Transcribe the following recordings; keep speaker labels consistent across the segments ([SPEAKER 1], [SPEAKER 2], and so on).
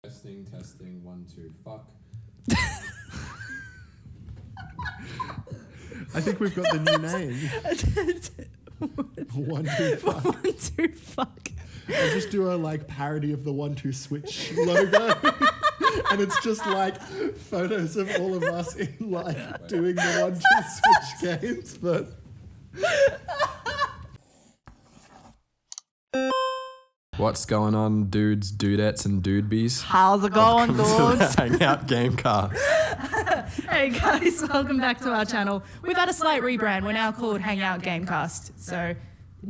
[SPEAKER 1] Testing, 1, 2, fuck.
[SPEAKER 2] I think we've got the new name. 1, 2, fuck.
[SPEAKER 3] 1, 2, fuck.
[SPEAKER 2] I'll just do a parody of the 1, 2 switch logo. And it's just photos of all of us in doing the 1, 2 switch games, but
[SPEAKER 1] What's going on, dudes, dudettes, and dudebees?
[SPEAKER 3] How's it going,
[SPEAKER 1] Welcome
[SPEAKER 3] dudes?
[SPEAKER 1] to the Hangout Gamecast.
[SPEAKER 3] Hey guys, welcome back to our channel. We've had a slight rebrand. We're now called Hangout Gamecast. So,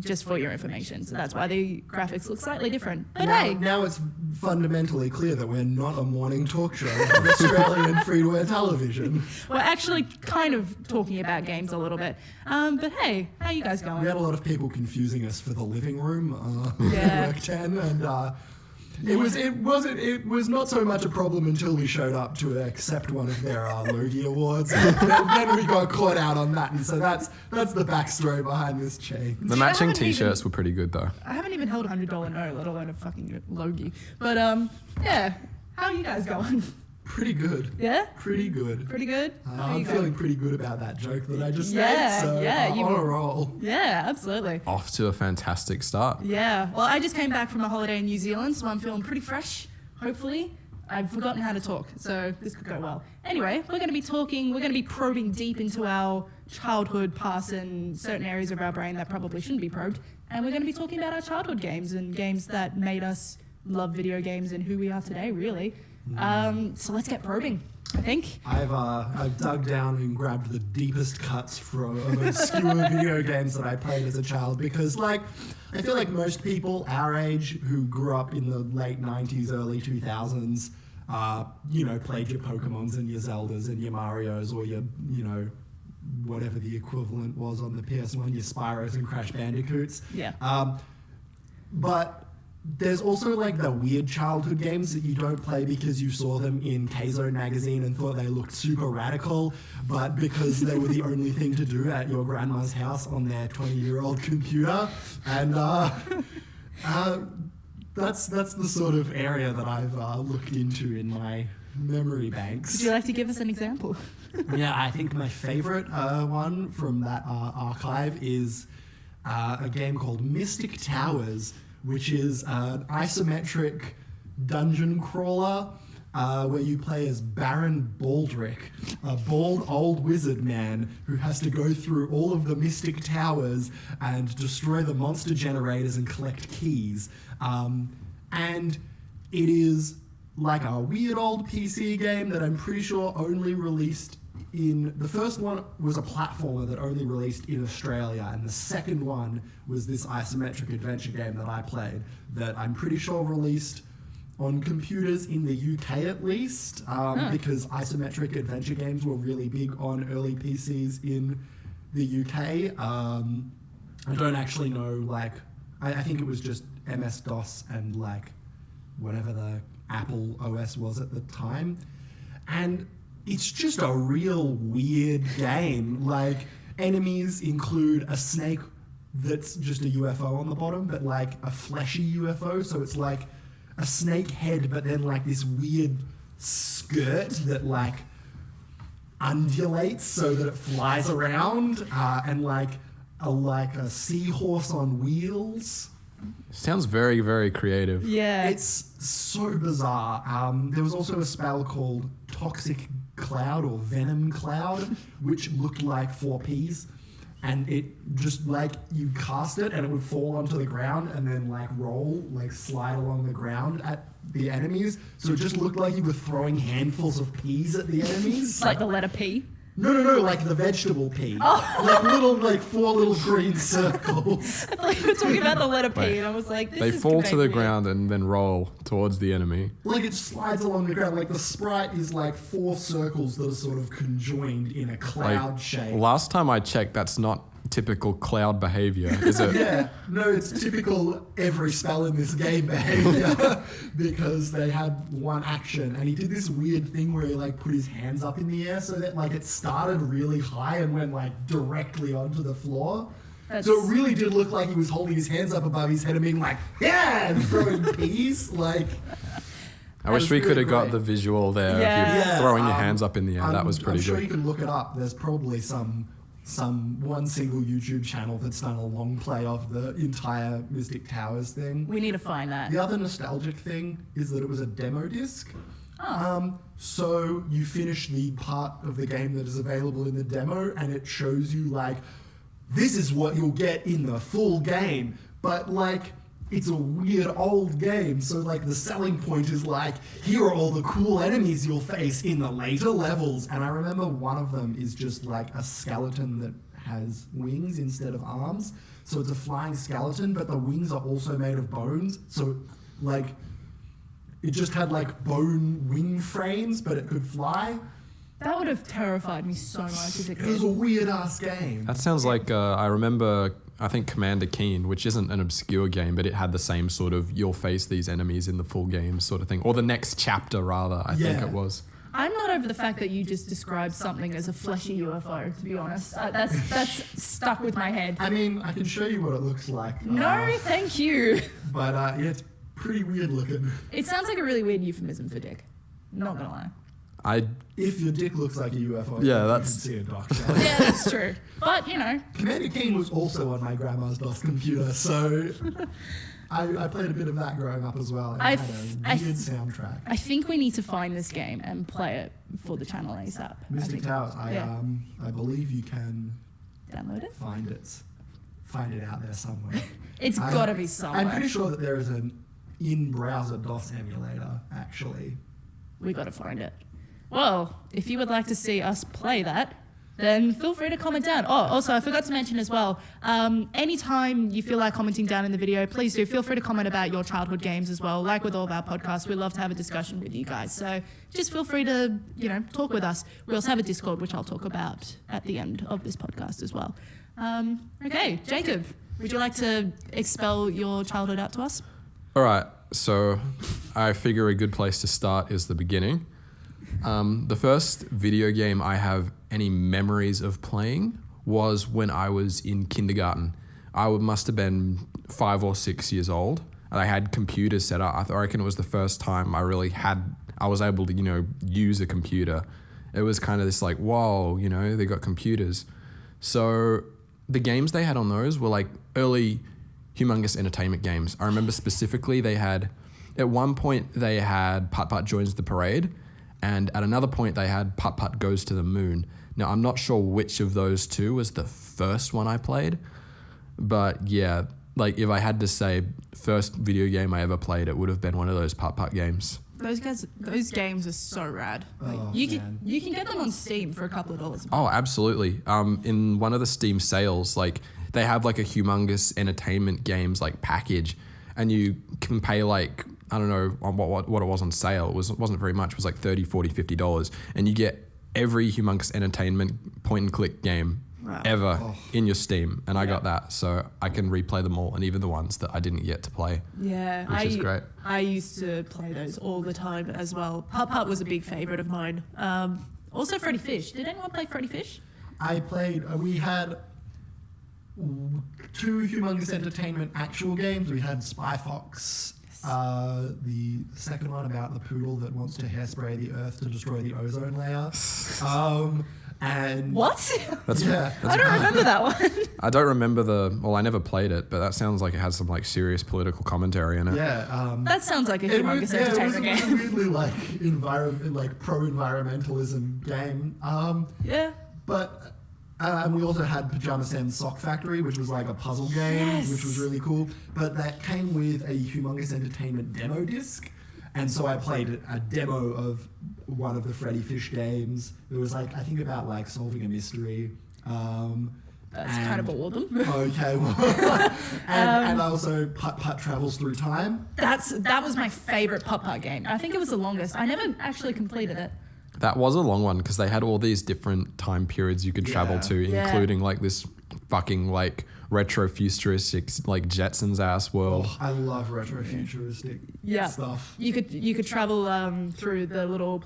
[SPEAKER 3] just for your information. So that's why the graphics look slightly different. But hey.
[SPEAKER 2] now it's fundamentally clear that we're not a morning talk show on Australian free-to-air television.
[SPEAKER 3] We're actually kind of talking about games a little bit. But hey, how you guys going?
[SPEAKER 2] We had a lot of people confusing us for the living room
[SPEAKER 3] Yeah.
[SPEAKER 2] work 10, and it was not so much a problem until we showed up to accept one of their Logie awards. then we got caught out on that, and so that's the backstory behind this change.
[SPEAKER 1] The matching t-shirts were pretty good, though.
[SPEAKER 3] I haven't even held a $100 no, let alone a fucking Logie. But yeah, how are you guys going?
[SPEAKER 2] Pretty good.
[SPEAKER 3] Yeah?
[SPEAKER 2] Pretty good.
[SPEAKER 3] Pretty good?
[SPEAKER 2] I'm feeling pretty good about that joke that I just
[SPEAKER 3] Yeah,
[SPEAKER 2] made, so
[SPEAKER 3] yeah,
[SPEAKER 2] on a roll.
[SPEAKER 3] Yeah, absolutely.
[SPEAKER 1] Off to a fantastic start.
[SPEAKER 3] Yeah, well, I just came back from a holiday in New Zealand, so I'm feeling pretty fresh, hopefully. I've forgotten how to talk, so this could go well. Anyway, we're going to be probing deep into our childhood past and certain areas of our brain that probably shouldn't be probed. And we're going to be talking about our childhood games and games that made us love video games and who we are today, really. So let's get probing, I think.
[SPEAKER 2] I've dug down and grabbed the deepest cuts from obscure video games that I played as a child because, I feel like most people our age who grew up in the late 90s, early 2000s, played your Pokemons and your Zeldas and your Marios or your, whatever the equivalent was on the PS1, your Spyros and Crash Bandicoots.
[SPEAKER 3] Yeah.
[SPEAKER 2] But there's also the weird childhood games that you don't play because you saw them in K-Zone magazine and thought they looked super radical, but because they were the only thing to do at your grandma's house on their 20-year-old computer. And that's the sort of area that I've looked into in my memory banks.
[SPEAKER 3] Would you like to give us an example?
[SPEAKER 2] Yeah, I think my favorite one from that archive is a game called Mystic Towers, which is an isometric dungeon crawler where you play as Baron Baldric, a bald old wizard man who has to go through all of the Mystic Towers and destroy the monster generators and collect keys. And it is like a weird old PC game that I'm pretty sure only released the first one was a platformer that only released in Australia, and the second one was this isometric adventure game that I played that I'm pretty sure released on computers in the UK at least, because isometric adventure games were really big on early PCs in the UK. I don't actually know, I think it was just MS-DOS and whatever the Apple OS was at the time. And it's just a real weird game. Enemies include a snake that's just a UFO on the bottom, but a fleshy UFO. So it's a snake head, but then this weird skirt that undulates so that it flies around, and a seahorse on wheels.
[SPEAKER 1] Sounds very, very creative.
[SPEAKER 3] Yeah.
[SPEAKER 2] It's so bizarre. There was also a spell called Toxic Cloud or Venom Cloud, which looked like 4 Ps, and it just you cast it and it would fall onto the ground and then roll, slide along the ground at the enemies. So it just looked like you were throwing handfuls of peas at the enemies.
[SPEAKER 3] Like the letter P?
[SPEAKER 2] No, the vegetable pea. Oh. 4 little green circles.
[SPEAKER 3] I thought you were talking about the letter P, and I was like, this
[SPEAKER 1] They
[SPEAKER 3] is
[SPEAKER 1] fall to the
[SPEAKER 3] weird.
[SPEAKER 1] ground and then roll towards the enemy.
[SPEAKER 2] It slides along the ground. The sprite is 4 circles that are sort of conjoined in a cloud shape.
[SPEAKER 1] Last time I checked, that's not typical cloud behavior, is it?
[SPEAKER 2] Yeah, no, it's typical every spell in this game behavior because they had one action, and he did this weird thing where he put his hands up in the air so that it started really high and went directly onto the floor. So it really did look like he was holding his hands up above his head and being yeah, and throwing peas.
[SPEAKER 1] I wish
[SPEAKER 2] was
[SPEAKER 1] we could have
[SPEAKER 2] really
[SPEAKER 1] got
[SPEAKER 2] great.
[SPEAKER 1] the visual there of
[SPEAKER 3] Yeah.
[SPEAKER 1] you
[SPEAKER 2] Yeah,
[SPEAKER 1] throwing your hands up in the air. That was pretty
[SPEAKER 2] I'm sure
[SPEAKER 1] good.
[SPEAKER 2] you can look it up. There's probably some one single YouTube channel that's done a long play of the entire Mystic Towers thing.
[SPEAKER 3] We need to find that.
[SPEAKER 2] The other nostalgic thing is that it was a demo disc.
[SPEAKER 3] Oh.
[SPEAKER 2] So you finish the part of the game that is available in the demo, and it shows you like, this is what you'll get in the full game. But like, it's a weird old game, so like the selling point is like, here are all the cool enemies you'll face in the later levels. And I remember one of them is just like a skeleton that has wings instead of arms. So it's a flying skeleton, but the wings are also made of bones. So like, it just had like bone wing frames, but it could fly.
[SPEAKER 3] That would have terrified me so much as a
[SPEAKER 2] It was
[SPEAKER 3] kid.
[SPEAKER 2] a weird ass game.
[SPEAKER 1] That sounds like I remember. I think Commander Keen, which isn't an obscure game, but it had the same sort of you'll face these enemies in the full game sort of thing, or the next chapter rather. I think
[SPEAKER 2] Yeah.
[SPEAKER 1] it was.
[SPEAKER 3] I'm not over the fact that you just described something as a fleshy UFO, to be honest. That's stuck with my head.
[SPEAKER 2] I mean, I can show you what it looks like.
[SPEAKER 3] No, thank you.
[SPEAKER 2] But yeah, it's pretty weird looking.
[SPEAKER 3] It sounds like a really weird euphemism for dick. Not gonna lie.
[SPEAKER 2] If your dick looks like a UFO,
[SPEAKER 1] Yeah,
[SPEAKER 2] you
[SPEAKER 1] that's-
[SPEAKER 2] can see a doctor.
[SPEAKER 3] Yeah, that's true. But, you know,
[SPEAKER 2] Commander Keen was also on my grandma's DOS computer, so I played a bit of that growing up as well. It
[SPEAKER 3] I've-
[SPEAKER 2] had a weird soundtrack.
[SPEAKER 3] I think we need to find this game and play it for the channel ASAP. I
[SPEAKER 2] Mystic
[SPEAKER 3] think.
[SPEAKER 2] Towers.
[SPEAKER 3] Yeah.
[SPEAKER 2] I believe you can
[SPEAKER 3] Download it?
[SPEAKER 2] find it out there somewhere.
[SPEAKER 3] It's
[SPEAKER 2] I'm-
[SPEAKER 3] gotta be somewhere.
[SPEAKER 2] I'm pretty sure that there is an in-browser DOS emulator, actually.
[SPEAKER 3] We gotta find it. Well, if you would like to see us play that, then feel free to comment down. Oh, also, I forgot to mention as well, anytime you feel like commenting down in the video, please do. Feel free to comment about your childhood games as well. Like with all of our podcasts, we love to have a discussion with you guys. So just feel free to, talk with us. We also have a Discord, which I'll talk about at the end of this podcast as well. Okay, Jacob, would you like to expel your childhood out to us?
[SPEAKER 1] All right, so I figure a good place to start is the beginning. The first video game I have any memories of playing was when I was in kindergarten. I must have been 5 or 6 years old, and I had computers set up. I reckon it was the first time I was able to, use a computer. It was kind of this like, whoa, they got computers. So the games they had on those were like early humongous entertainment games. I remember specifically at one point they had Putt Putt Joins the Parade, and at another point they had Putt Putt Goes to the Moon. Now, I'm not sure which of those two was the first one I played, but yeah, like if I had to say first video game I ever played, it would have been one of those Putt Putt games.
[SPEAKER 3] Those games are so rad. Like,
[SPEAKER 2] Oh,
[SPEAKER 3] you
[SPEAKER 2] man.
[SPEAKER 3] can get them on Steam for a couple of dollars.
[SPEAKER 1] Oh, absolutely. In one of the Steam sales, like they have like a humongous entertainment games like package, and you can pay like, I don't know on what it was on sale. It wasn't very much. It was like $30, $40, $50, and you get every humongous entertainment point and click game ever in your Steam. And I got that, so I can replay them all, and even the ones that I didn't get to play.
[SPEAKER 3] Yeah,
[SPEAKER 1] Which is great.
[SPEAKER 3] I used to play those all the time as well. Putt Putt was a big favorite of mine. Also, Freddy Fish. Did anyone play Freddy Fish?
[SPEAKER 2] I played, we had 2 humongous entertainment actual games. We had Spy Fox, the second one about the poodle that wants to hairspray the earth to destroy the ozone layer. And
[SPEAKER 3] What?
[SPEAKER 2] yeah,
[SPEAKER 3] I don't remember that one.
[SPEAKER 1] I don't remember I never played it, but that sounds like it has some like serious political commentary in it.
[SPEAKER 2] yeah.
[SPEAKER 3] That sounds like a
[SPEAKER 2] It
[SPEAKER 3] humongous
[SPEAKER 2] was
[SPEAKER 3] entertainment
[SPEAKER 2] a
[SPEAKER 3] game.
[SPEAKER 2] weirdly like pro-environmentalism game.
[SPEAKER 3] Yeah.
[SPEAKER 2] But and we also had Pajama Sam's Sock Factory, which was like a puzzle game,
[SPEAKER 3] Yes.
[SPEAKER 2] which was really cool. But that came with a humongous entertainment demo disc. And so I played a demo of one of the Freddy Fish games. It was like, I think about like solving a mystery.
[SPEAKER 3] That's kind of all of them.
[SPEAKER 2] Okay, well, and also Putt Putt Travels Through Time.
[SPEAKER 3] That was my favorite Putt Putt game. I think it was the longest. I never actually completed it.
[SPEAKER 1] That was a long one because they had all these different time periods you could travel
[SPEAKER 2] Yeah.
[SPEAKER 1] to,
[SPEAKER 3] Yeah.
[SPEAKER 1] including like this fucking like retro futuristic like Jetsons ass world.
[SPEAKER 2] Oh, I love retro futuristic stuff.
[SPEAKER 3] You could travel through the little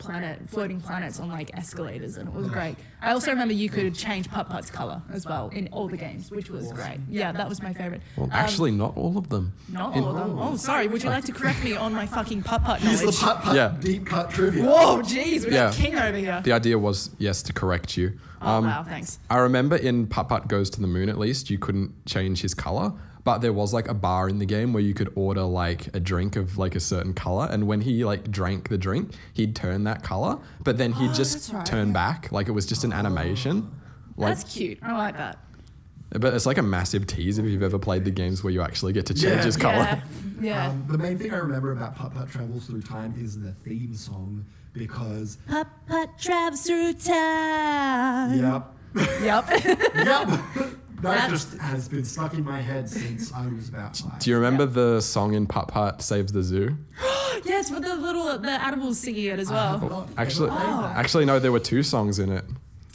[SPEAKER 3] floating planets on like escalators, and it was great. I also remember you could change Putt-Putt's color as well in all the games, which was great. Yeah, that was my favorite.
[SPEAKER 1] Well, actually, not all of them.
[SPEAKER 3] Not all of them. Oh, sorry. Would you like to correct me on my fucking Putt-Putt knowledge?
[SPEAKER 2] Here's the Putt-Putt deep cut trivia.
[SPEAKER 3] Whoa, jeez, we got king over here.
[SPEAKER 1] The idea was, yes, to correct you.
[SPEAKER 3] Oh, wow, thanks.
[SPEAKER 1] I remember in Putt-Putt Goes to the Moon, at least, you couldn't change his color, but there was like a bar in the game where you could order like a drink of like a certain color, and when he like drank the drink, he'd turn that color, but then he'd just turn back, like it was just an animation. Like,
[SPEAKER 3] that's cute. I like that.
[SPEAKER 1] But it's like a massive tease if you've ever played the games where you actually get to change his color.
[SPEAKER 3] Yeah.
[SPEAKER 2] The main thing I remember about Putt-Putt Travels Through Time is the theme song, because
[SPEAKER 3] Putt-Putt travels through time.
[SPEAKER 2] Yep. That just has been stuck in my head since I was about 5.
[SPEAKER 1] Do you remember the song in Putt-Putt Saves the Zoo?
[SPEAKER 3] Yes, with the animals singing it as well.
[SPEAKER 1] Actually, no, there were 2 songs in it.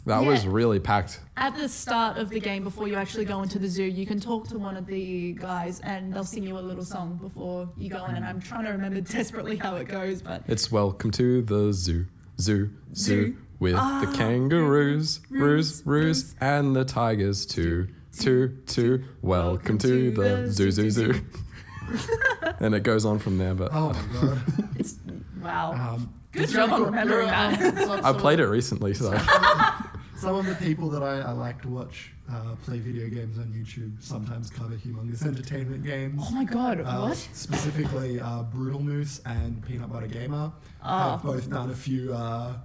[SPEAKER 1] That was really packed.
[SPEAKER 3] At the start of the game, before you actually go into the zoo, you can talk to one of the guys and they'll sing you a little song before you go in. And I'm trying to remember desperately how it goes, but
[SPEAKER 1] it's welcome to the zoo, with the kangaroos, roos, and the tigers too. Welcome to the zoo. And it goes on from there, but
[SPEAKER 2] oh my god,
[SPEAKER 3] wow. Good job on remembering that.
[SPEAKER 1] I played it recently, so.
[SPEAKER 2] Some of the people that I like to watch play video games on YouTube sometimes cover humongous entertainment games.
[SPEAKER 3] Oh my god, what?
[SPEAKER 2] Specifically, Brutal Moose and Peanut Butter Gamer have both done a few of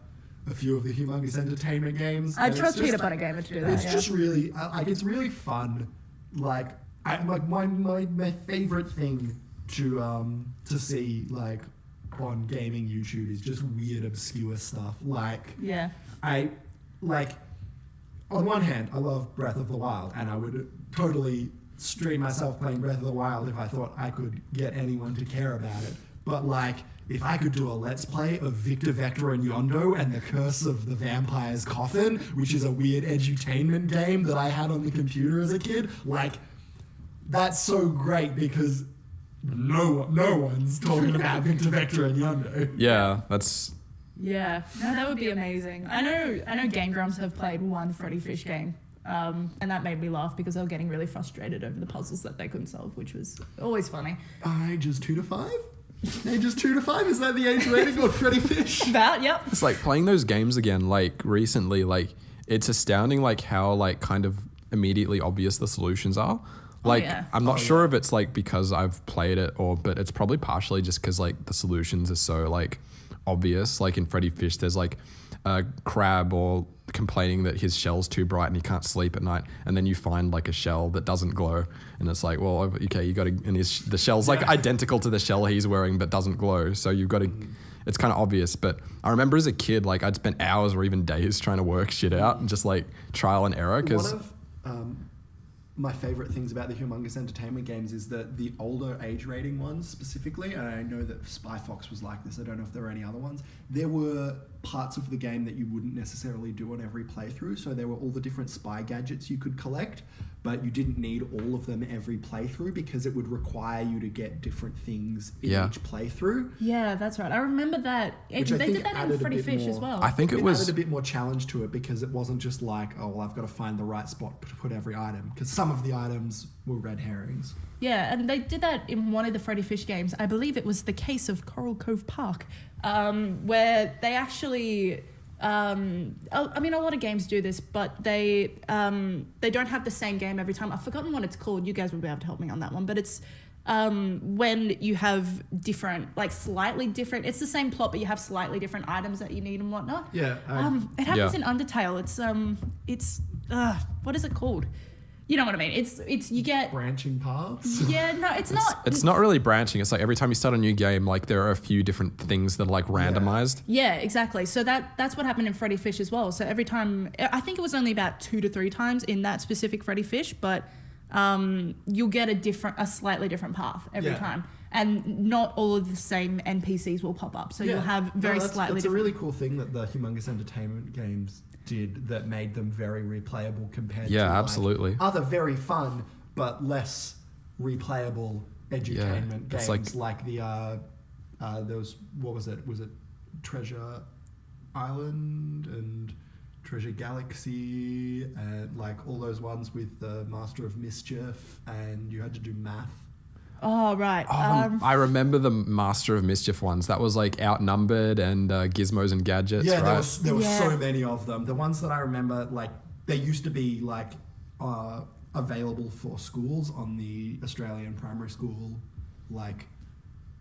[SPEAKER 2] the humongous entertainment games.
[SPEAKER 3] I trust Peanut Butter Gamer to do that.
[SPEAKER 2] It's just really it's really fun. Like my favorite thing to see like on gaming YouTube is just weird obscure stuff. On one hand, I love Breath of the Wild, and I would totally stream myself playing Breath of the Wild if I thought I could get anyone to care about it. But like, if I could do a Let's Play of Victor, Vector, and Yondo and the Curse of the Vampire's Coffin, which is a weird edutainment game that I had on the computer as a kid, like, that's so great because no one's talking about Victor, Vector, and Yondo.
[SPEAKER 1] Yeah, that's...
[SPEAKER 3] Yeah, no, that would be amazing. I know Game Grumps have played one Freddy Fish game, and that made me laugh because they were getting really frustrated over the puzzles that they couldn't solve, which was always funny.
[SPEAKER 2] Ages 2 to 5? Ages 2 to 5? Is that the age rating on Freddy Fish?
[SPEAKER 3] That, yep.
[SPEAKER 1] It's like playing those games again, like recently, like it's astounding like how like kind of immediately obvious the solutions are. Like, I'm not sure if it's like because I've played it but it's probably partially just because like the solutions are so like obvious. Like in Freddy Fish, there's like a crab or complaining that his shell's too bright and he can't sleep at night, and then you find like a shell that doesn't glow, and it's like, well, okay, you got to, and the shell's like identical to the shell he's wearing but doesn't glow, so you've got to. It's kind of obvious, but I remember as a kid, like I'd spent hours or even days trying to work shit out and just like trial and error. Because
[SPEAKER 2] my favorite things about the humongous entertainment games is that the older age rating ones specifically, and I know that Spy Fox was like this, I don't know if there are any other ones, there were parts of the game that you wouldn't necessarily do on every playthrough, so there were all the different spy gadgets you could collect, but you didn't need all of them every playthrough because it would require you to get different things in each playthrough.
[SPEAKER 3] Yeah, that's right. I remember that. They did that in Freddy Fish as well.
[SPEAKER 1] I think it was
[SPEAKER 2] added a bit more challenge to it because it wasn't just like, oh, well, I've got to find the right spot to put every item, because some of the items were red herrings.
[SPEAKER 3] Yeah, and they did that in one of the Freddy Fish games. I believe it was the case of Coral Cove Park, where they actually... I mean, a lot of games do this, but they don't have the same game every time. I've forgotten what it's called. You guys will be able to help me on that one. But it's when you have different, like slightly different. It's the same plot, but you have slightly different items that you need and whatnot.
[SPEAKER 2] Yeah.
[SPEAKER 3] It happens in Undertale. It's what is it called? You know what I mean? It's you get
[SPEAKER 2] branching paths.
[SPEAKER 3] Yeah, no, it's not.
[SPEAKER 1] It's not really branching. It's like every time you start a new game, like there are a few different things that are like randomized.
[SPEAKER 3] Yeah, exactly. So that's what happened in Freddy Fish as well. So every time, I think it was only about 2 to 3 times in that specific Freddy Fish, but you'll get a slightly different path every time. And not all of the same NPCs will pop up. So you'll have slightly different.
[SPEAKER 2] It's a really cool thing that the humongous entertainment games did that made them very replayable compared to
[SPEAKER 1] absolutely.
[SPEAKER 2] Other very fun but less replayable edutainment
[SPEAKER 1] it's
[SPEAKER 2] games like the there was, what was it? Was it Treasure Island and Treasure Galaxy and like all those ones with the Master of Mischief, and you had to do math.
[SPEAKER 3] Oh, right.
[SPEAKER 1] I remember the Master of Mischief ones. That was like Outnumbered and Gizmos and Gadgets,
[SPEAKER 2] Yeah,
[SPEAKER 1] right?
[SPEAKER 2] there were so many of them. The ones that I remember, like, they used to be like available for schools on the Australian primary school like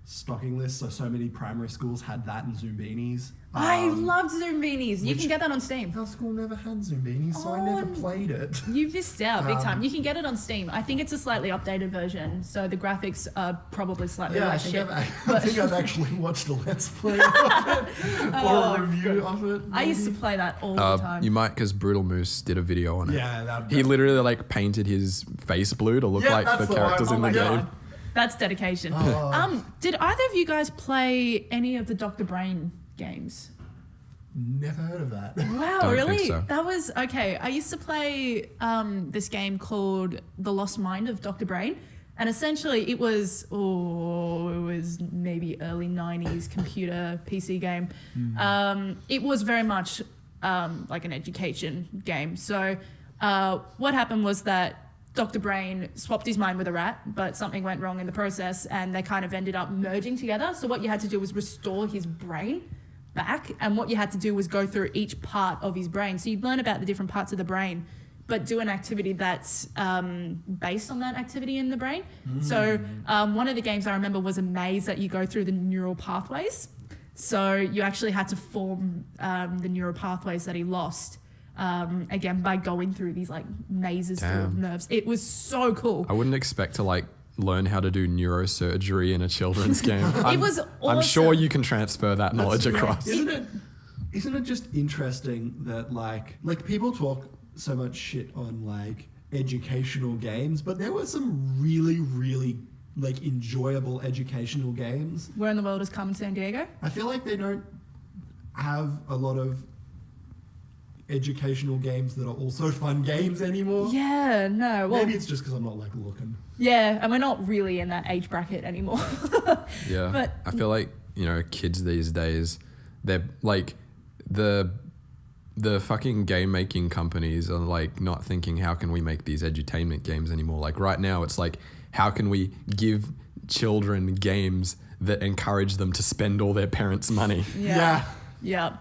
[SPEAKER 2] stocking list. So many primary schools had that in Zoombinis.
[SPEAKER 3] I loved Zoombinis. You can get that on Steam.
[SPEAKER 2] Our school never had Zoombinis, so I never played it.
[SPEAKER 3] You missed out big time. You can get it on Steam. I think it's a slightly updated version, so the graphics are probably slightly
[SPEAKER 2] Yeah, I
[SPEAKER 3] less
[SPEAKER 2] think,
[SPEAKER 3] shit.
[SPEAKER 2] I think I've actually watched a Let's Play of it or a review of it.
[SPEAKER 3] I used to play that all the time.
[SPEAKER 1] You might, because Brutal Moose did a video on it.
[SPEAKER 2] Yeah,
[SPEAKER 1] He literally like painted his face blue to look like the characters
[SPEAKER 2] one.
[SPEAKER 1] in the
[SPEAKER 2] Oh my
[SPEAKER 1] game.
[SPEAKER 2] God.
[SPEAKER 3] That's dedication. Did either of you guys play any of the Dr. Brain games?
[SPEAKER 2] Never heard of that.
[SPEAKER 3] Wow,
[SPEAKER 1] Don't
[SPEAKER 3] really?
[SPEAKER 1] think so.
[SPEAKER 3] That was okay. I used to play this game called The Lost Mind of Dr. Brain, and essentially it was maybe early 90s computer PC game. It was very much like an education game. So what happened was that Dr. Brain swapped his mind with a rat, but something went wrong in the process and they kind of ended up merging together. So what you had to do was restore his brain back, and what you had to do was go through each part of his brain. So you'd learn about the different parts of the brain, but do an activity that's based on that activity in the brain. So one of the games I remember was a maze that you go through the neural pathways. So you actually had to form the neural pathways that he lost. Again, by going through these like mazes through of nerves. It was so cool.
[SPEAKER 1] I wouldn't expect to like learn how to do neurosurgery in a children's game.
[SPEAKER 3] It was awesome.
[SPEAKER 1] I'm sure you can transfer that knowledge across.
[SPEAKER 2] Isn't it just interesting that like people talk so much shit on like educational games, but there were some really, really like enjoyable educational games.
[SPEAKER 3] Where in the World Is Carmen San Diego?
[SPEAKER 2] I feel like they don't have a lot of educational games that are also fun games anymore.
[SPEAKER 3] Yeah, no. Well,
[SPEAKER 2] Maybe it's just because I'm not like looking.
[SPEAKER 3] yeah, and we're not really in that age bracket anymore.
[SPEAKER 1] Yeah.
[SPEAKER 3] But-
[SPEAKER 1] I feel like, kids these days, they're like the fucking game making companies are like not thinking how can we make these edutainment games anymore. Like right now it's like how can we give children games that encourage them to spend all their parents' money?
[SPEAKER 3] Yeah.
[SPEAKER 2] Yeah.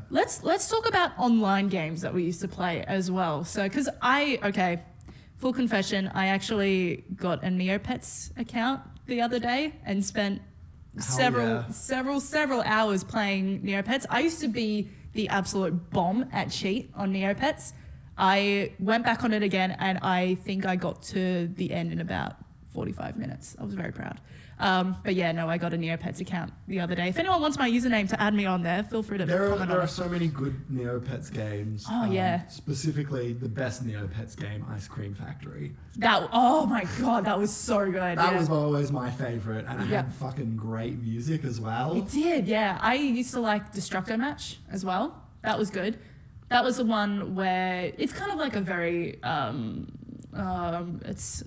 [SPEAKER 3] Let's talk about online games that we used to play as well. So, because full confession, I actually got a Neopets account the other day and spent several hours playing Neopets. I used to be the absolute bomb at cheat on Neopets. I went back on it again, and I think I got to the end in about 45 minutes. I was very proud. But yeah, no, I got a Neopets account the other day. If anyone wants my username to add me on there, feel free to comment on
[SPEAKER 2] There are
[SPEAKER 3] it.
[SPEAKER 2] so many good Neopets games.
[SPEAKER 3] Oh, yeah.
[SPEAKER 2] Specifically, the best Neopets game, Ice Cream Factory.
[SPEAKER 3] Oh my god, that was so good.
[SPEAKER 2] That was always my favorite, and it
[SPEAKER 3] Yeah.
[SPEAKER 2] had fucking great music as well.
[SPEAKER 3] It did, yeah. I used to like Destructo Match as well. That was good. That was the one where it's kind of like a very it's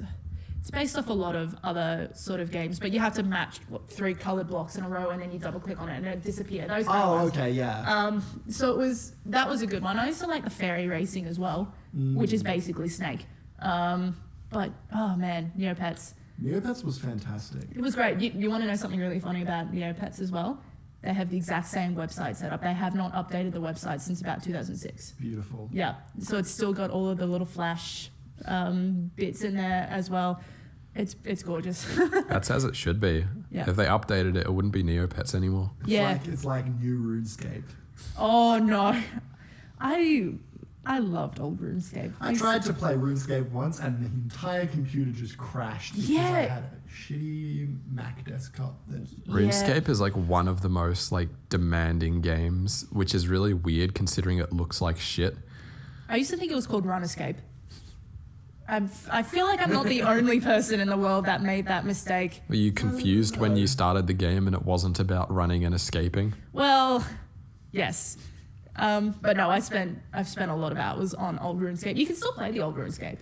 [SPEAKER 3] based off a lot of other sort of games, but you have to match 3 colored blocks in a row, and then you double click on it and it disappears. Those kind of ones.
[SPEAKER 2] Okay, yeah.
[SPEAKER 3] So that was a good one. I used to like the fairy racing as well, which is basically Snake. But oh man, Neopets.
[SPEAKER 2] Neopets was fantastic.
[SPEAKER 3] It was great. You want to know something really funny about Neopets as well? They have the exact same website set up. They have not updated the website since about 2006.
[SPEAKER 2] Beautiful.
[SPEAKER 3] Yeah, so it's still got all of the little Flash bits in there as well. It's gorgeous.
[SPEAKER 1] That's as it should be.
[SPEAKER 3] Yeah.
[SPEAKER 1] If they updated it, it wouldn't be Neopets anymore.
[SPEAKER 2] It's like new RuneScape.
[SPEAKER 3] Oh no, I loved old RuneScape.
[SPEAKER 2] I tried to play RuneScape once, and the entire computer just crashed because I had a shitty Mac desktop.
[SPEAKER 1] RuneScape is like one of the most like demanding games, which is really weird considering it looks like shit.
[SPEAKER 3] I used to think it was called RunEscape. I feel like I'm not the only person in the world that made that mistake.
[SPEAKER 1] Were you confused when you started the game and it wasn't about running and escaping?
[SPEAKER 3] Well, yes. But no, I've spent a lot of hours on old RuneScape. You can still play the old RuneScape.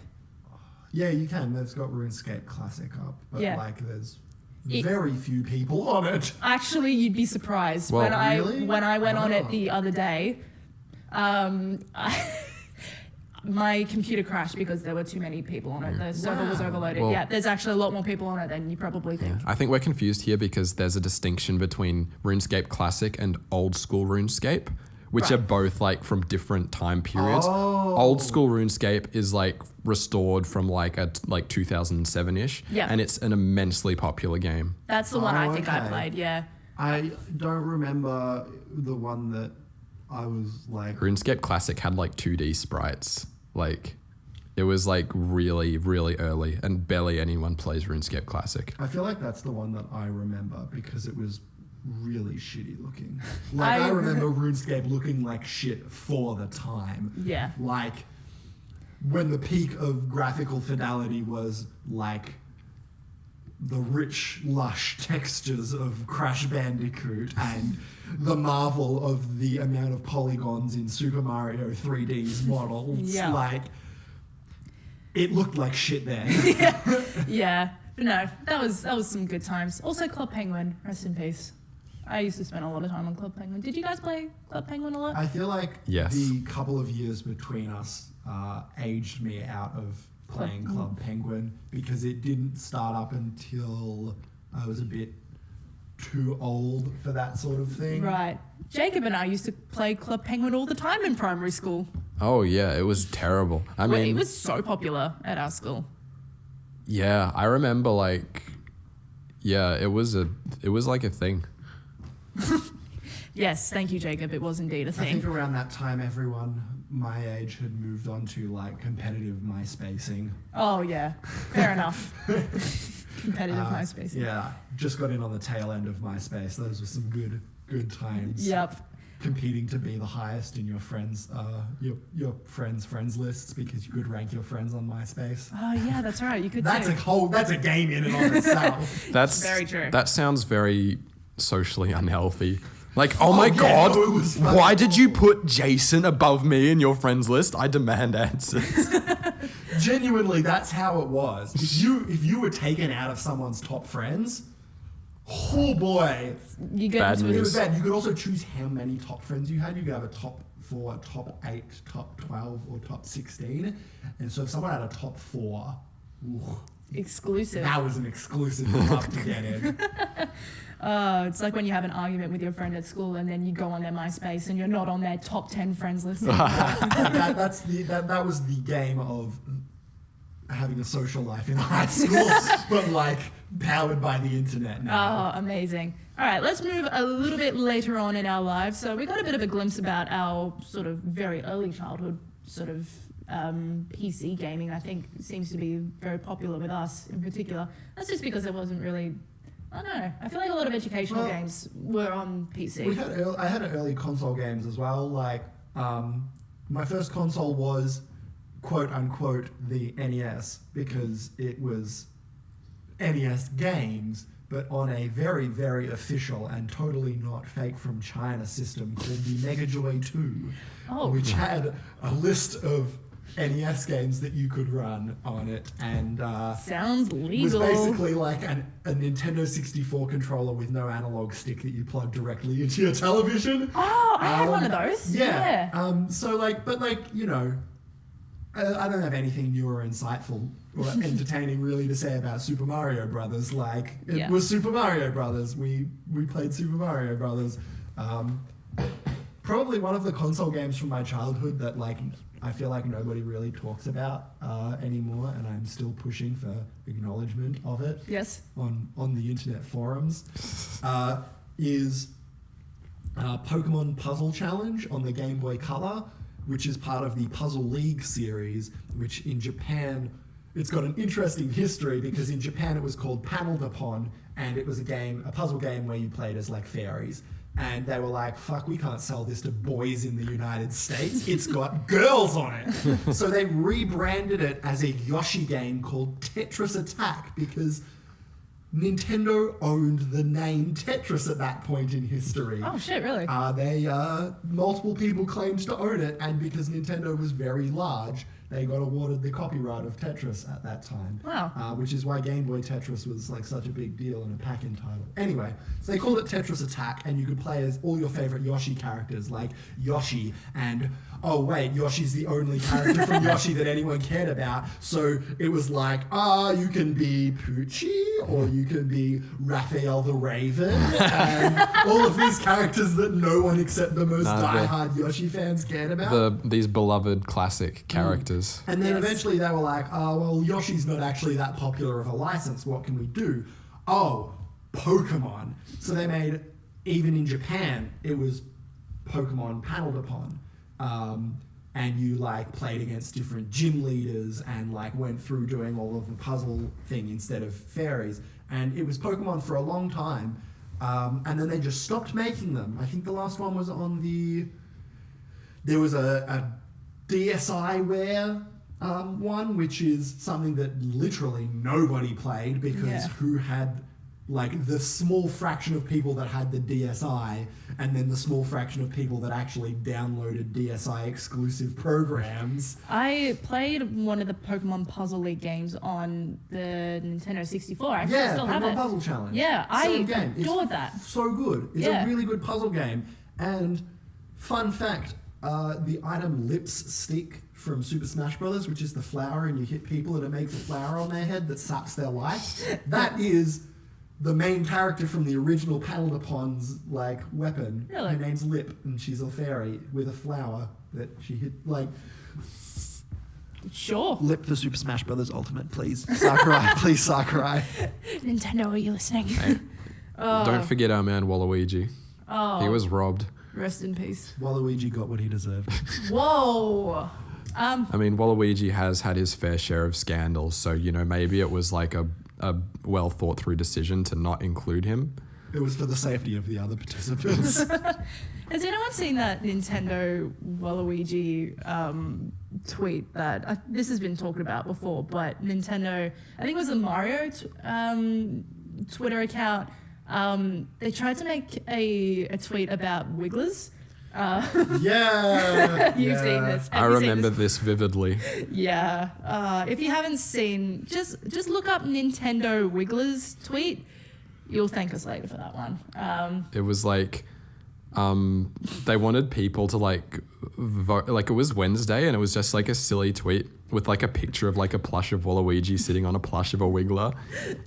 [SPEAKER 2] Yeah, you can. They've got RuneScape Classic up, but
[SPEAKER 3] Yeah.
[SPEAKER 2] like there's very few people on it.
[SPEAKER 3] Actually, you'd be surprised.
[SPEAKER 1] Well,
[SPEAKER 2] really?
[SPEAKER 3] When I went on it
[SPEAKER 2] Oh.
[SPEAKER 3] the other day, my computer crashed because there were too many people on it. The server was
[SPEAKER 2] Wow.
[SPEAKER 3] overloaded.
[SPEAKER 1] Well-
[SPEAKER 3] Yeah, there's actually a lot more people on it than you probably think.
[SPEAKER 1] I think we're confused here because there's a distinction between RuneScape Classic and old school RuneScape, which
[SPEAKER 3] Right.
[SPEAKER 1] are both like from different time periods.
[SPEAKER 2] Oh.
[SPEAKER 1] Old school RuneScape is like restored from like 2007-ish,
[SPEAKER 3] Yeah.
[SPEAKER 1] and it's an immensely popular game.
[SPEAKER 3] That's the one I think I
[SPEAKER 2] okay.
[SPEAKER 3] played, yeah.
[SPEAKER 2] I don't remember the one that I was like.
[SPEAKER 1] RuneScape Classic had like 2D sprites. Like it was like really, really early, and barely anyone plays RuneScape Classic.
[SPEAKER 2] I feel like that's the one that I remember because it was really shitty looking. Like I remember RuneScape looking like shit for the time.
[SPEAKER 3] Yeah.
[SPEAKER 2] Like when the peak of graphical fidelity was like the rich, lush textures of Crash Bandicoot and the marvel of the amount of polygons in Super Mario 3D's models.
[SPEAKER 3] Yeah.
[SPEAKER 2] Like it looked like shit there.
[SPEAKER 3] Yeah. But no, that was some good times. Also Club Penguin, rest in peace. I used to spend a lot of time on Club Penguin. Did you guys play Club Penguin a lot?
[SPEAKER 2] I feel like
[SPEAKER 1] Yes.
[SPEAKER 2] the couple of years between us aged me out of playing Club Penguin because it didn't start up until I was a bit too old for that sort of thing.
[SPEAKER 3] Right. Jacob and I used to play Club Penguin all the time in primary school.
[SPEAKER 1] Oh yeah, it was terrible. I
[SPEAKER 3] Well,
[SPEAKER 1] mean,
[SPEAKER 3] it was so popular at our school.
[SPEAKER 1] yeah, I remember like, yeah, it was like a thing.
[SPEAKER 3] Yes, thank you, Jacob. It was indeed a
[SPEAKER 2] I think
[SPEAKER 3] thing.
[SPEAKER 2] around that time, everyone my age had moved on to like competitive MySpacing.
[SPEAKER 3] Oh, yeah. Fair enough. Competitive MySpace.
[SPEAKER 2] Yeah, just got in on the tail end of MySpace. Those were some good times.
[SPEAKER 3] Yep.
[SPEAKER 2] Competing to be the highest in your friends, your friends lists because you could rank your friends on MySpace.
[SPEAKER 3] Oh, yeah, that's right. You could
[SPEAKER 2] That's
[SPEAKER 3] too.
[SPEAKER 2] that's a game in and of itself.
[SPEAKER 1] That's
[SPEAKER 3] Very true.
[SPEAKER 1] That sounds very socially unhealthy. Like, oh my
[SPEAKER 2] yeah,
[SPEAKER 1] god,
[SPEAKER 2] no, it was fucking
[SPEAKER 1] why did you
[SPEAKER 2] awful.
[SPEAKER 1] put Jason above me in your friends list? I demand answers.
[SPEAKER 2] Genuinely, that's how it was. If you were taken out of someone's top friends, oh boy,
[SPEAKER 3] You get
[SPEAKER 1] Bad
[SPEAKER 3] into
[SPEAKER 2] it
[SPEAKER 1] news.
[SPEAKER 2] was bad. You could also choose how many top friends you had. You could have a top 4, top 8, top 12, or top 16. And so if someone had a top 4, ooh,
[SPEAKER 3] exclusive.
[SPEAKER 2] that was an exclusive club to get in.
[SPEAKER 3] It's like when you have an argument with your friend at school and then you go on their MySpace and you're not on their top 10 friends list.
[SPEAKER 2] That was the game of having a social life in high school, but like powered by the internet now.
[SPEAKER 3] Oh, amazing. All right, let's move a little bit later on in our lives. So we got a bit of a glimpse about our sort of very early childhood sort of PC gaming. I think seems to be very popular with us in particular. That's just because it wasn't really, I don't know. I feel like a lot of educational
[SPEAKER 2] Well,
[SPEAKER 3] games were on PC.
[SPEAKER 2] I had early console games as well. Like my first console was quote unquote the NES because it was NES games, but on a very, very official and totally not fake from China system called the Mega Joy 2, which had a list of NES games that you could run on it, and
[SPEAKER 3] Sounds
[SPEAKER 2] was
[SPEAKER 3] legal.
[SPEAKER 2] basically like a Nintendo 64 controller with no analog stick that you plug directly into your television.
[SPEAKER 3] Oh, I had one of those.
[SPEAKER 2] Yeah. So like, but like, you know, I don't have anything new or insightful or entertaining really to say about Super Mario Brothers. Like, it was Super Mario Brothers. We played Super Mario Brothers. Probably one of the console games from my childhood that like I feel like nobody really talks about anymore, and I'm still pushing for acknowledgement of it.
[SPEAKER 3] Yes.
[SPEAKER 2] On the internet forums, is Pokemon Puzzle Challenge on the Game Boy Color, which is part of the Puzzle League series, which in Japan, it's got an interesting history because in Japan it was called Paneled Upon, and it was a puzzle game where you played as like fairies. And they were like, fuck, we can't sell this to boys in the United States. It's got girls on it. So they rebranded it as a Yoshi game called Tetris Attack because Nintendo owned the name Tetris at that point in history.
[SPEAKER 3] Oh shit, really?
[SPEAKER 2] Multiple people claimed to own it, and because Nintendo was very large, they got awarded the copyright of Tetris at that time.
[SPEAKER 3] Wow.
[SPEAKER 2] Which is why Game Boy Tetris was like such a big deal and a pack-in title. Anyway, so they called it Tetris Attack, and you could play as all your favorite Yoshi characters, like Yoshi and... Oh wait, Yoshi's the only character from Yoshi that anyone cared about. So it was like, you can be Poochie, or you can be Raphael the Raven, and all of these characters that no one except the most diehard Yoshi fans cared about.
[SPEAKER 1] These beloved classic characters.
[SPEAKER 2] And then eventually they were like, well, Yoshi's not actually that popular of a license. What can we do? Oh, Pokemon. So they made, even in Japan, it was Pokemon paneled upon. And you like played against different gym leaders and like went through doing all of the puzzle thing instead of fairies. And it was Pokemon for a long time. And then they just stopped making them. I think the last one was on there was a DSiWare one, which is something that literally nobody played because who had like the small fraction of people that had the DSi and then the small fraction of people that actually downloaded DSi exclusive programs.
[SPEAKER 3] I played one of the Pokemon Puzzle League games on the Nintendo 64. I actually still have
[SPEAKER 2] Pokemon
[SPEAKER 3] it.
[SPEAKER 2] Puzzle Challenge.
[SPEAKER 3] Yeah, I adored that.
[SPEAKER 2] So good. It's a really good puzzle game. And fun fact, the item Lips Stick from Super Smash Bros., which is the flower and you hit people and it makes a flower on their head that sucks their life, that is the main character from the original Paneled Upon's like weapon.
[SPEAKER 3] Really?
[SPEAKER 2] Her name's Lip, and she's a fairy with a flower that she hit like.
[SPEAKER 3] Sure.
[SPEAKER 2] Lip for Super Smash Bros. Ultimate, please. Sakurai, please, Sakurai.
[SPEAKER 3] Nintendo, are you listening?
[SPEAKER 1] Hey, don't forget our man Waluigi.
[SPEAKER 3] Oh.
[SPEAKER 1] He was robbed.
[SPEAKER 3] Rest in peace.
[SPEAKER 2] Waluigi got what he deserved.
[SPEAKER 3] Whoa.
[SPEAKER 1] I mean, Waluigi has had his fair share of scandals, so maybe it was like a well thought through decision to not include him.
[SPEAKER 2] It was for the safety of the other participants.
[SPEAKER 3] Has anyone seen that Nintendo Waluigi tweet that this has been talked about before, but Nintendo, I think it was the Mario Twitter account, they tried to make a tweet about Wigglers.
[SPEAKER 2] Yeah.
[SPEAKER 3] You've seen this.
[SPEAKER 1] I remember this vividly.
[SPEAKER 3] Yeah. If you haven't seen, just look up Nintendo Wigglers tweet. You'll thank us later for that one.
[SPEAKER 1] It was like, they wanted people to like vote. Like it was Wednesday, and it was just like a silly tweet with like a picture of like a plush of Waluigi sitting on a plush of a Wiggler.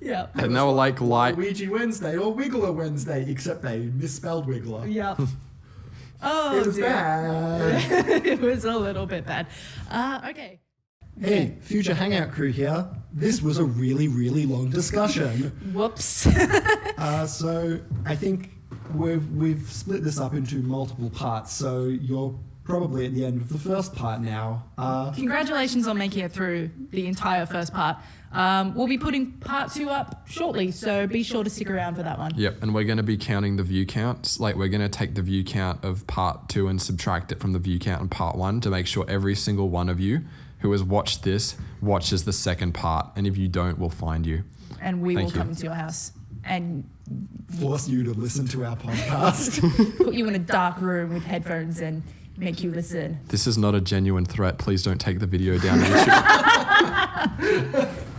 [SPEAKER 3] Yeah.
[SPEAKER 1] And they were like,
[SPEAKER 2] Waluigi Wednesday or Wiggler Wednesday, except they misspelled Wiggler.
[SPEAKER 3] Yeah. Oh,
[SPEAKER 2] it was bad.
[SPEAKER 3] It was a little bit bad. Okay.
[SPEAKER 2] Hey, future Hangout crew here. This was a really, really long discussion.
[SPEAKER 3] Whoops.
[SPEAKER 2] So I think we've split this up into multiple parts. So you're probably at the end of the first part now.
[SPEAKER 3] Congratulations on making it through the entire first part. We'll be putting part 2 up shortly, so be sure to stick around for that one.
[SPEAKER 1] Yep, and we're going to be counting the view counts. Like we're going to take the view count of part 2 and subtract it from the view count in part 1 to make sure every single one of you who has watched this watches the second part. And if you don't, we'll find you.
[SPEAKER 3] And we will come into your house and
[SPEAKER 2] force you to listen to our podcast.
[SPEAKER 3] Put you in a dark room with headphones and make you listen.
[SPEAKER 1] This is not a genuine threat. Please don't take the video down YouTube.